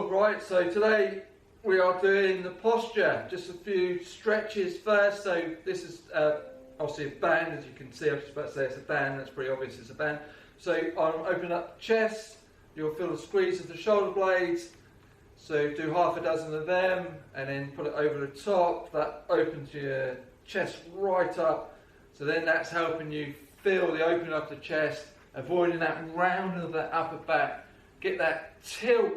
vlog, right? So today we are doing the posture, just a few stretches first. So this is obviously a band, as you can see. I was just about to say it's a band, that's pretty obvious it's a band. So I'm opening up the chest, you'll feel the squeeze of the shoulder blades. So do half a dozen of them and then put it over the top. That opens your chest right up. So then that's helping you feel the opening of the chest, avoiding that round of the upper back. Get that tilt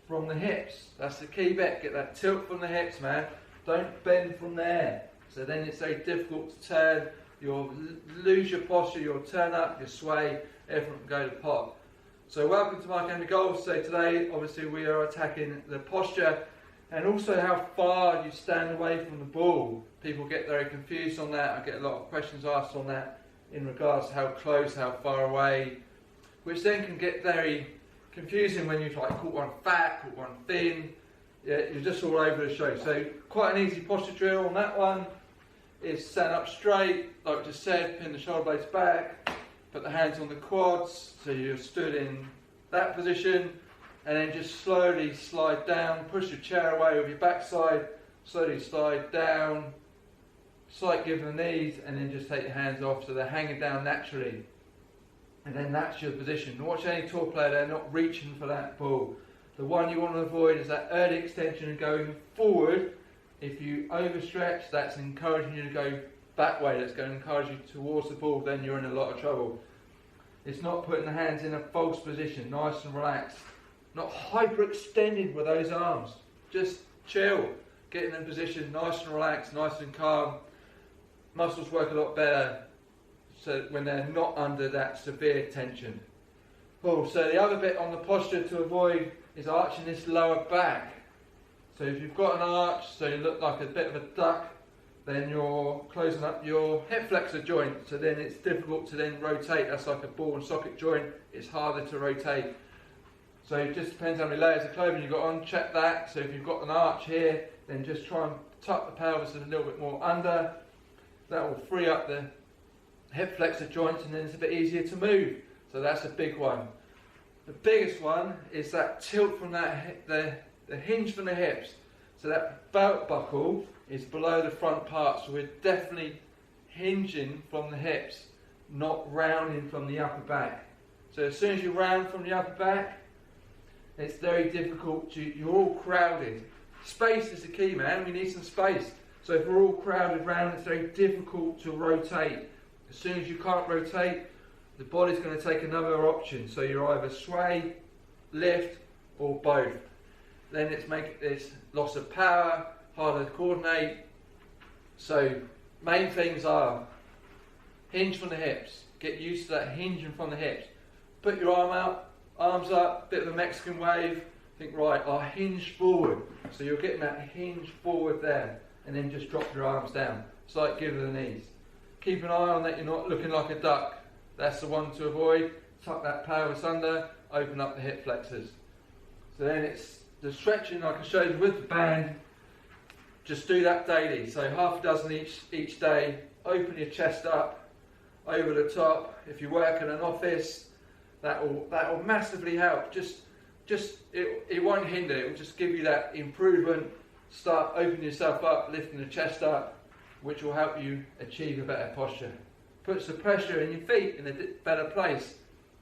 from the hips. That's the key bit. Get that tilt from the hips, man. Don't bend from there. So then it's very difficult to turn. You'll lose your posture, you'll turn up, you'll sway, everything will go to pot. So welcome to Mark Henry Golf. So today, obviously, we are attacking the posture and also how far you stand away from the ball. People get very confused on that. I get a lot of questions asked on that in regards to how close, how far away, which then can get very confusing when you like caught one fat, caught one thin. Yeah, you're just all over the show. So quite an easy posture drill on that one is stand up straight, like I just said, pin the shoulder blades back, put the hands on the quads, so you're stood in that position, and then just slowly slide down, push your chair away with your backside, slowly slide down, slight give the knees, and then just take your hands off so they're hanging down naturally. And then that's your position. Watch any tour player, they're not reaching for that ball. The one you want to avoid is that early extension and going forward. If you overstretch, that's encouraging you to go that way. That's going to encourage you towards the ball, then you're in a lot of trouble. It's not putting the hands in a false position, nice and relaxed. Not hyperextended with those arms. Just chill. Getting in position, nice and relaxed, nice and calm. Muscles work a lot better so when they're not under that severe tension. Cool. So the other bit on the posture to avoid is arching this lower back. So if you've got an arch, so you look like a bit of a duck, then you're closing up your hip flexor joint. So then it's difficult to then rotate. That's like a ball and socket joint. It's harder to rotate. So it just depends how many layers of clothing you've got on. Check that. So if you've got an arch here, then just try and tuck the pelvis a little bit more under. That will free up the hip flexor joints, and then it's a bit easier to move. So that's a big one. The biggest one is that tilt from that the hinge from the hips. So that belt buckle is below the front part, so we're definitely hinging from the hips, not rounding from the upper back. So as soon as you round from the upper back, it's very difficult you're all crowded. Space is the key, man. We need some space. So if we're all crowded round, it's very difficult to rotate. As soon as you can't rotate, the body's going to take another option. So you're either sway, lift, or both. Then it's loss of power, harder to coordinate. So main things are hinge from the hips. Get used to that hinging from the hips. Put your arms up, bit of a Mexican wave. Think, right, I'll hinge forward. So you're getting that hinge forward there. And then just drop your arms down. It's like giving the knees. Keep an eye on that you're not looking like a duck. That's the one to avoid. Tuck that pelvis under, open up the hip flexors. So then it's the stretching like I showed you with the band. Just do that daily. So half a dozen each day. Open your chest up, over the top. If you work in an office, that will massively help. It won't hinder. It will just give you that improvement. Start opening yourself up, lifting the chest up, which will help you achieve a better posture. Puts the pressure in your feet in a better place.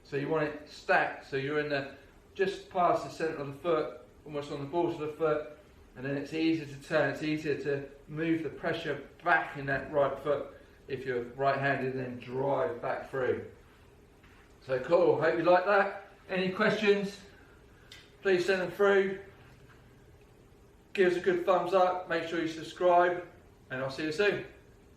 So you want it stacked, so you're in just past the centre of the foot, almost on the balls of the foot, and then it's easier to turn, it's easier to move the pressure back in that right foot if you're right-handed, and then drive back through. So cool, hope you like that. Any questions? Please send them through. Give us a good thumbs up, make sure you subscribe, and I'll see you soon.